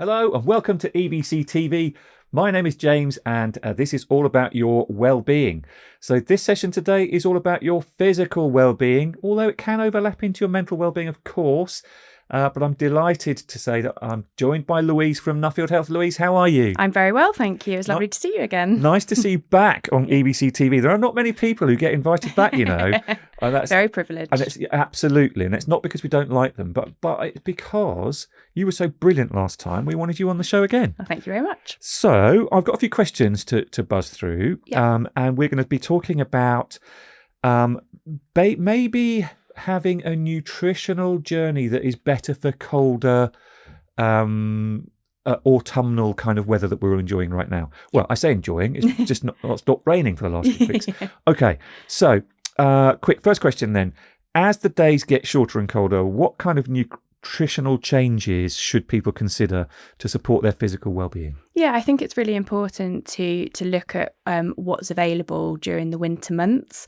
Hello and welcome to EBC TV. My name is James and this is all about your well-being. So this session today is all about your physical well-being, although it can overlap into your mental well-being, of course. But I'm delighted to say that I'm joined by Louise from Nuffield Health. Louise, how are you? I'm very well, thank you. It's lovely to see you again. Nice to see you back on EBC TV. There are not many people who get invited back, you know. That's very privileged. And it's absolutely, and it's not because we don't like them, but it's because you were so brilliant last time. We wanted you on the show again. Well, thank you very much. So I've got a few questions to buzz through, Yeah. And we're going to be talking about maybe having a nutritional journey that is better for colder autumnal kind of weather that we're enjoying right now. Well, I say enjoying, it's just not stopped raining for the last few weeks. Okay, so quick first question then. As the days get shorter and colder, what kind of nutritional changes should people consider to support their physical well-being? Yeah, I think it's really important to look at what's available during the winter months.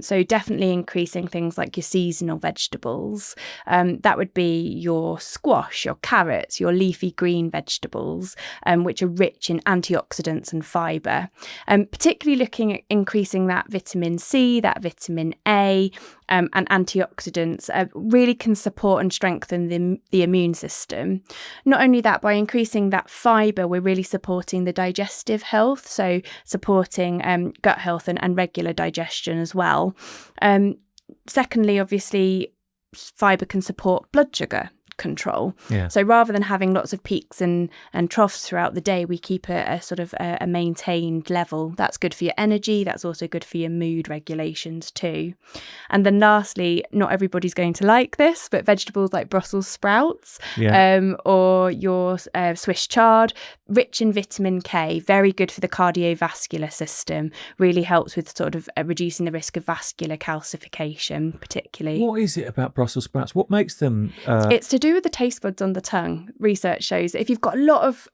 So definitely increasing things like your seasonal vegetables. That would be your squash, your carrots, your leafy green vegetables, which are rich in antioxidants and fibre. Particularly looking at increasing that vitamin C, that vitamin A, and antioxidants really can support and strengthen the immune system. Not only that, by increasing that fibre, we're really supporting the digestive health, so supporting gut health and regular digestion as well. Secondly, obviously, fibre can support blood sugar control. Yeah. So rather than having lots of peaks and troughs throughout the day, we keep a sort of a maintained level. That's good for your energy. That's also good for your mood regulations too. And then lastly, not everybody's going to like this, but vegetables like Brussels sprouts, or your Swiss chard, rich in vitamin K, very good for the cardiovascular system, really helps with sort of reducing the risk of vascular calcification particularly. What is it about Brussels sprouts? What makes them... It's to do with the taste buds on the tongue. Research shows that if you've got a lot of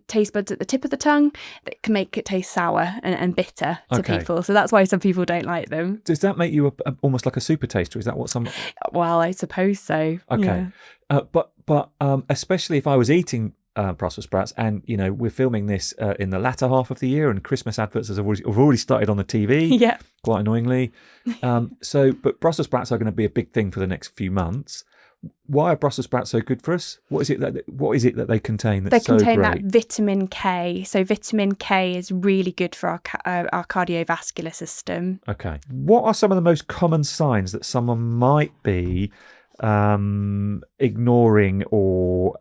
taste buds at the tip of the tongue, that can make it taste sour and bitter to people. So that's why some people don't like them. Does that make you almost like a super taster? Is that what some... Well, I suppose so. Okay. Yeah. But especially if I was eating Brussels sprouts, and you know we're filming this in the latter half of the year, and Christmas adverts have already started on the TV. Yeah. Quite annoyingly. But Brussels sprouts are going to be a big thing for the next few months. Why are Brussels sprouts so good for us? What is it that they contain that's so great? They contain that vitamin K. So vitamin K is really good for our cardiovascular system. Okay. What are some of the most common signs that someone might be ignoring or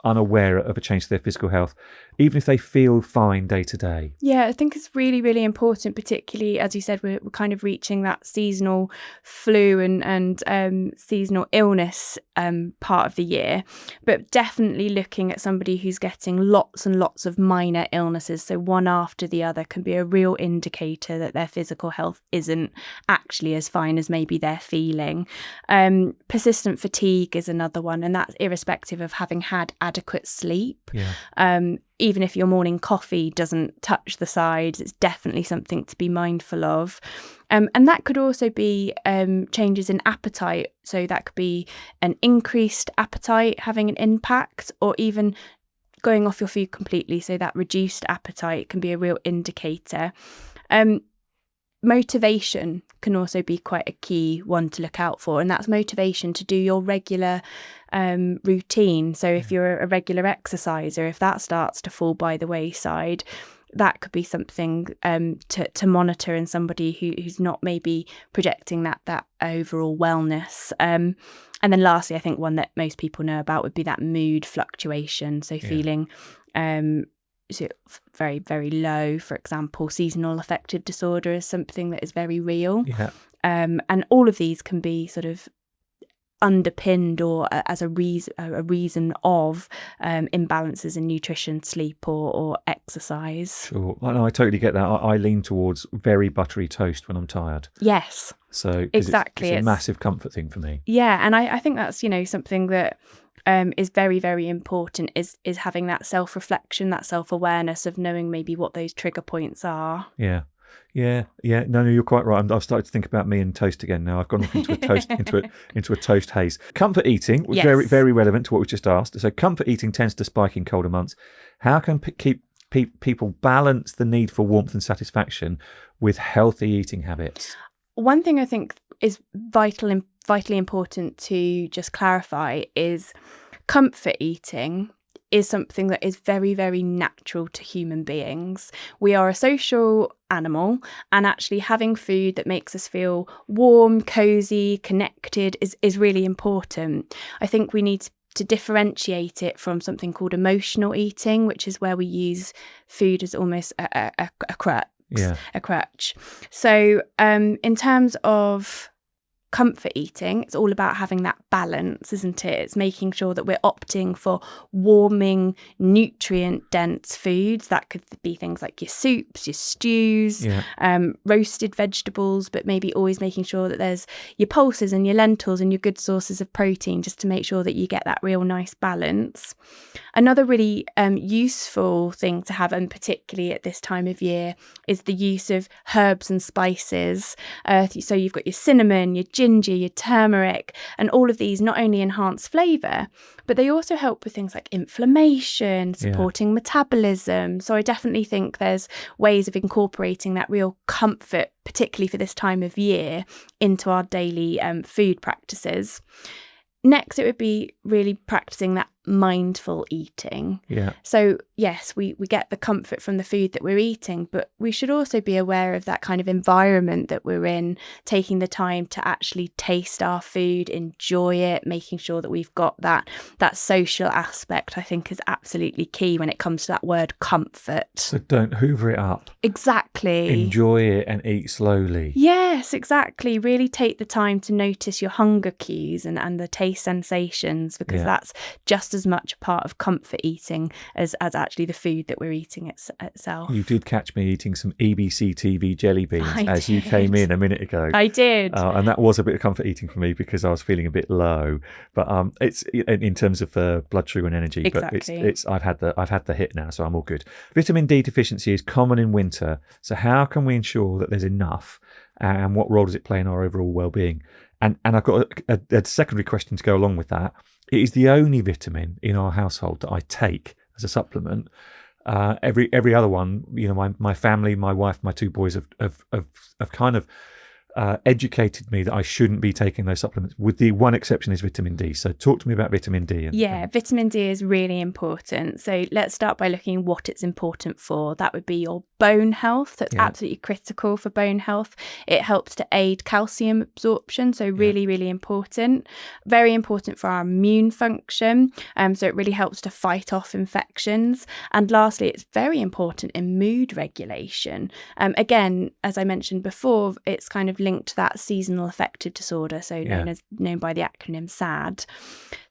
unaware of a change to their physical health, even if they feel fine day to day? Yeah, I think it's really, really important, particularly, as you said, we're kind of reaching that seasonal flu and seasonal illness part of the year, but definitely looking at somebody who's getting lots and lots of minor illnesses, so one after the other, can be a real indicator that their physical health isn't actually as fine as maybe they're feeling. Persistent fatigue is another one, and that's irrespective of having had adequate sleep. Yeah. Even if your morning coffee doesn't touch the sides, it's definitely something to be mindful of. And that could also be changes in appetite. So that could be an increased appetite having an impact, or even going off your food completely. So that reduced appetite can be a real indicator. Motivation can also be quite a key one to look out for, and that's motivation to do your regular routine. So if you're a regular exerciser, if that starts to fall by the wayside, that could be something to monitor in somebody who's not maybe projecting that overall wellness. And then lastly, I think one that most people know about would be that mood fluctuation. So feeling very, very low, for example. Seasonal affective disorder is something that is very real. Yeah. And all of these can be sort of underpinned or as a reason of imbalances in nutrition, sleep or exercise. Sure. I totally get that. I lean towards very buttery toast when I'm tired. Yes. So exactly. It's a massive comfort thing for me. Yeah. And I think that's, something that is very, very important is having that self-reflection, that self-awareness of knowing maybe what those trigger points are. Yeah. Yeah. No, you're quite right. I've started to think about me and toast again now. I've gone off into a toast into a toast haze. Comfort eating was very, very relevant to what we just asked. So comfort eating tends to spike in colder months. How can people balance the need for warmth and satisfaction with healthy eating habits? One thing I think is vitally important to just clarify is comfort eating is something that is very, very natural to human beings. We are a social animal, and actually having food that makes us feel warm, cozy, connected is really important. I think we need to differentiate it from something called emotional eating, which is where we use food as almost a crutch. A crutch. So in terms of comfort eating, it's all about having that balance, isn't it? It's making sure that we're opting for warming, nutrient-dense foods. That could be things like your soups, your stews, roasted vegetables, but maybe always making sure that there's your pulses and your lentils and your good sources of protein, just to make sure that you get that real nice balance. Another really useful thing to have, and particularly at this time of year, is the use of herbs and spices. So you've got your cinnamon, your ginger, your turmeric, and all of these not only enhance flavour, but they also help with things like inflammation, supporting metabolism. So I definitely think there's ways of incorporating that real comfort, particularly for this time of year, into our daily food practices. Next, it would be really practicing that mindful eating. So yes, we get the comfort from the food that we're eating, but we should also be aware of that kind of environment that we're in, taking the time to actually taste our food, enjoy it, making sure that we've got that social aspect, I think, is absolutely key when it comes to that word comfort. So don't hoover it up. Exactly. Enjoy it and eat slowly. Yes, exactly. Really take the time to notice your hunger cues and the taste sensations, because that's just as much a part of comfort eating as actually the food that we're eating itself. You did catch me eating some EBC TV jelly beans you came in a minute ago. I did. And that was a bit of comfort eating for me because I was feeling a bit low. But it's in terms of blood sugar and energy. Exactly. But it's I've had the hit now, so I'm all good. Vitamin D deficiency is common in winter. So how can we ensure that there's enough? And what role does it play in our overall well-being? And I've got a secondary question to go along with that. It is the only vitamin in our household that I take as a supplement. Every other one, my family, my wife, my two boys have kind of educated me that I shouldn't be taking those supplements, with the one exception is vitamin D. So talk to me about vitamin D. Vitamin D is really important. So let's start by looking at what it's important for. That would be your bone health. That's absolutely critical for bone health. It helps to aid calcium absorption. So really, really important. Very important for our immune function. So it really helps to fight off infections. And lastly, it's very important in mood regulation. Again, as I mentioned before, it's kind of linked to that seasonal affective disorder, so known by the acronym SAD.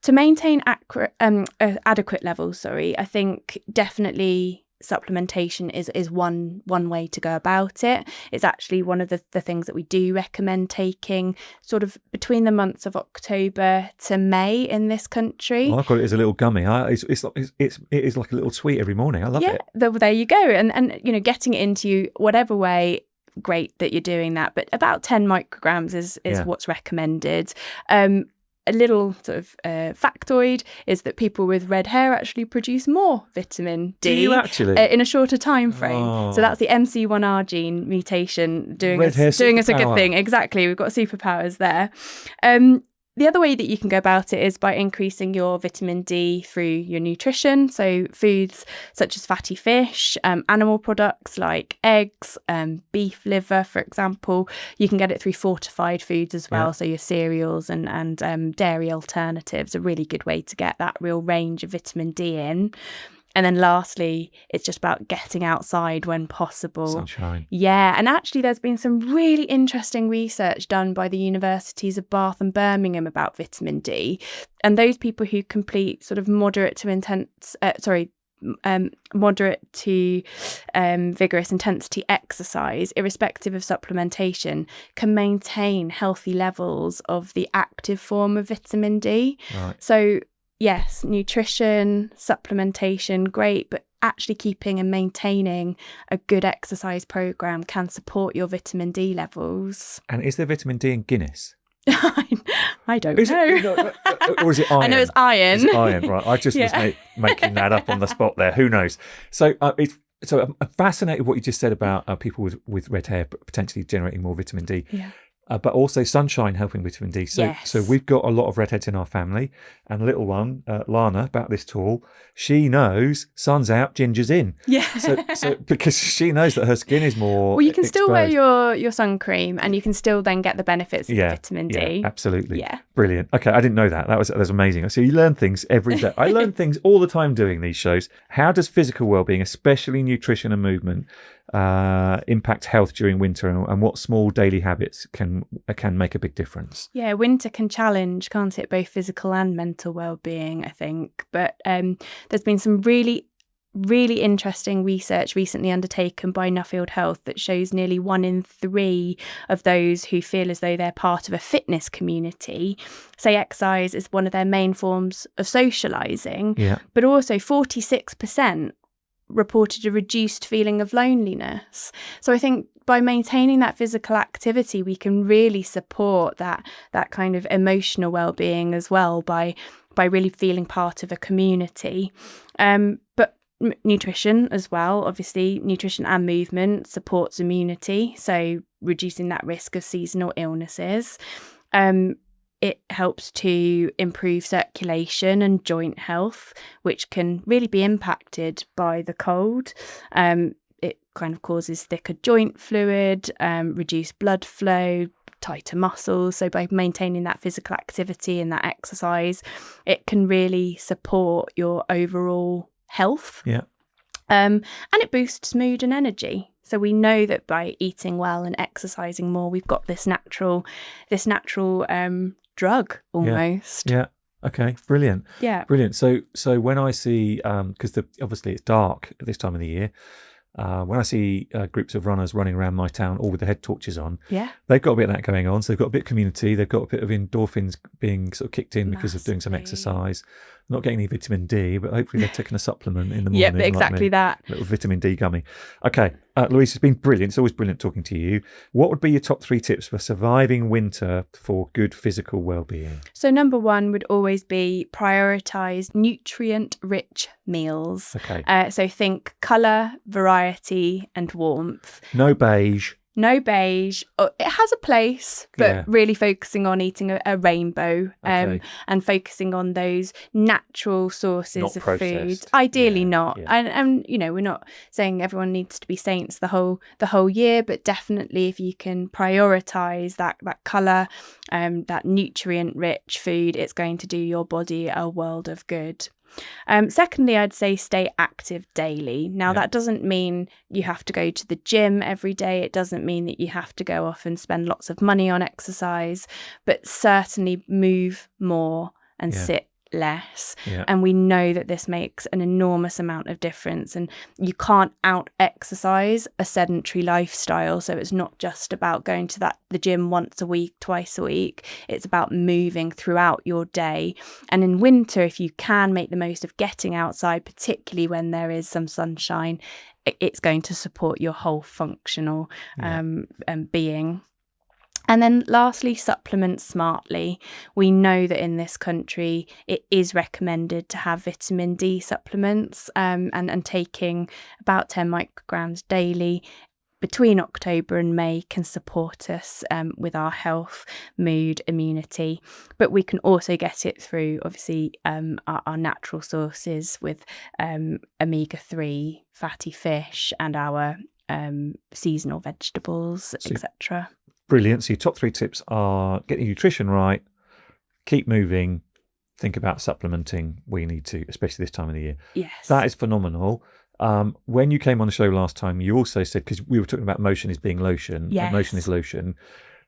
To maintain adequate levels, I think definitely supplementation is one way to go about it. It's actually one of the things that we do recommend taking sort of between the months of October to May in this country. I've got it as a little gummy. It is like a little sweet every morning. I love it. There you go. And getting it into you whatever way, great that you're doing that, but about 10 micrograms is what's recommended. A little sort of factoid is that people with red hair actually produce more vitamin D. Do you actually? In a shorter time frame. So that's the MC1R gene mutation doing us a good thing. Exactly. We've got superpowers there. The other way that you can go about it is by increasing your vitamin D through your nutrition. So foods such as fatty fish, animal products like eggs, beef liver, for example. You can get it through fortified foods as well. So your cereals and dairy alternatives, a really good way to get that real range of vitamin D in. And then lastly, it's just about getting outside when possible. Sunshine. Yeah, and actually there's been some really interesting research done by the universities of Bath and Birmingham about vitamin D. And those people who complete sort of moderate to vigorous intensity exercise, irrespective of supplementation, can maintain healthy levels of the active form of vitamin D. Right. So yes, nutrition, supplementation, great, but actually keeping and maintaining a good exercise program can support your vitamin D levels. And is there vitamin D in Guinness? I don't Is know. it, or is it iron? I know it's iron. Is it iron? Right. I just was making that up on the spot there. Who knows? So I'm fascinated what you just said about people with red hair potentially generating more vitamin D. Yeah. But also sunshine helping vitamin D. So we've got a lot of redheads in our family, and a little one, Lana, about this tall, she knows sun's out, ginger's in. Yeah. So because she knows that her skin is more. Well, you can still wear exposed. your sun cream, and you can still then get the benefits of the vitamin D. Yeah, absolutely. Yeah. Brilliant. Okay, I didn't know that. That was amazing. So you learn things every day. I learn things all the time doing these shows. How does physical well-being, especially nutrition and movement, impact health during winter, and what small daily habits can make a big difference? Yeah, winter can challenge, can't it, both physical and mental well-being, I think. But there's been some really interesting research recently undertaken by Nuffield Health that shows nearly 1 in 3 of those who feel as though they're part of a fitness community say exercise is one of their main forms of socialising, but also 46% reported a reduced feeling of loneliness. So I think by maintaining that physical activity, we can really support that kind of emotional well-being as well by really feeling part of a community. But nutrition as well, obviously, nutrition and movement supports immunity, so reducing that risk of seasonal illnesses. It helps to improve circulation and joint health, which can really be impacted by the cold. It kind of causes thicker joint fluid, reduced blood flow, tighter muscles. So by maintaining that physical activity and that exercise, it can really support your overall health. Yeah. And it boosts mood and energy. So we know that by eating well and exercising more, we've got this natural drug almost. Yeah. Okay. Brilliant. Yeah. Brilliant. So when I see, because obviously it's dark at this time of the year, when I see groups of runners running around my town, all with the head torches on, they've got a bit of that going on. So they've got a bit of community. They've got a bit of endorphins being sort of kicked in because of doing some exercise. Not getting any vitamin D, but hopefully they're taking a supplement in the morning. Yep, exactly that. A little vitamin D gummy. Okay, Louise, it's been brilliant. It's always brilliant talking to you. What would be your top 3 tips for surviving winter for good physical well-being? So number 1 would always be prioritise nutrient-rich meals. Okay. So think colour, variety and warmth. No beige. No beige. It has a place, but really focusing on eating a rainbow and focusing on those natural sources of food. Ideally not. Yeah. And we're not saying everyone needs to be saints the whole year, but definitely if you can prioritise that colour, that nutrient rich food, it's going to do your body a world of good. Secondly, I'd say stay active daily. Now, that doesn't mean you have to go to the gym every day. It doesn't mean that you have to go off and spend lots of money on exercise, but certainly move more and sit less. And we know that this makes an enormous amount of difference, and you can't out exercise a sedentary lifestyle. So it's not just about going to the gym once a week, twice a week. It's about moving throughout your day. And in winter, if you can make the most of getting outside, particularly when there is some sunshine, it's going to support your whole functional being. And then lastly, supplement smartly. We know that in this country, it is recommended to have vitamin D supplements and taking about 10 micrograms daily between October and May can support us with our health, mood, immunity. But we can also get it through, obviously, our natural sources with omega-3 fatty fish and our seasonal vegetables, etc. Brilliant. So your top 3 tips are get your nutrition right, keep moving, think about supplementing where you need to, especially this time of the year. Yes. That is phenomenal. When you came on the show last time, you also said, because we were talking about motion is being lotion, yes. Motion is lotion,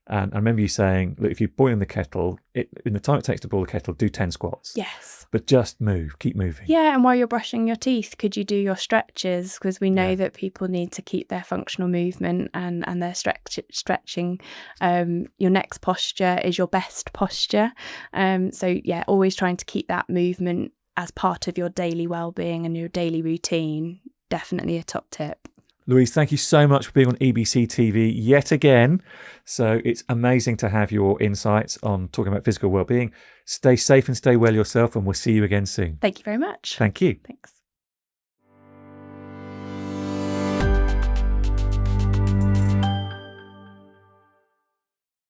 And I remember you saying, look, if you're boiling the kettle, in the time it takes to boil the kettle, do 10 squats. Yes. But just move, keep moving. Yeah, and while you're brushing your teeth, could you do your stretches? Because we know that people need to keep their functional movement and their stretching. Your next posture is your best posture. So yeah, always trying to keep that movement as part of your daily well-being and your daily routine. Definitely a top tip. Louise, thank you so much for being on EBC TV yet again. So it's amazing to have your insights on talking about physical well-being. Stay safe and stay well yourself, and we'll see you again soon. Thank you very much. Thank you. Thanks.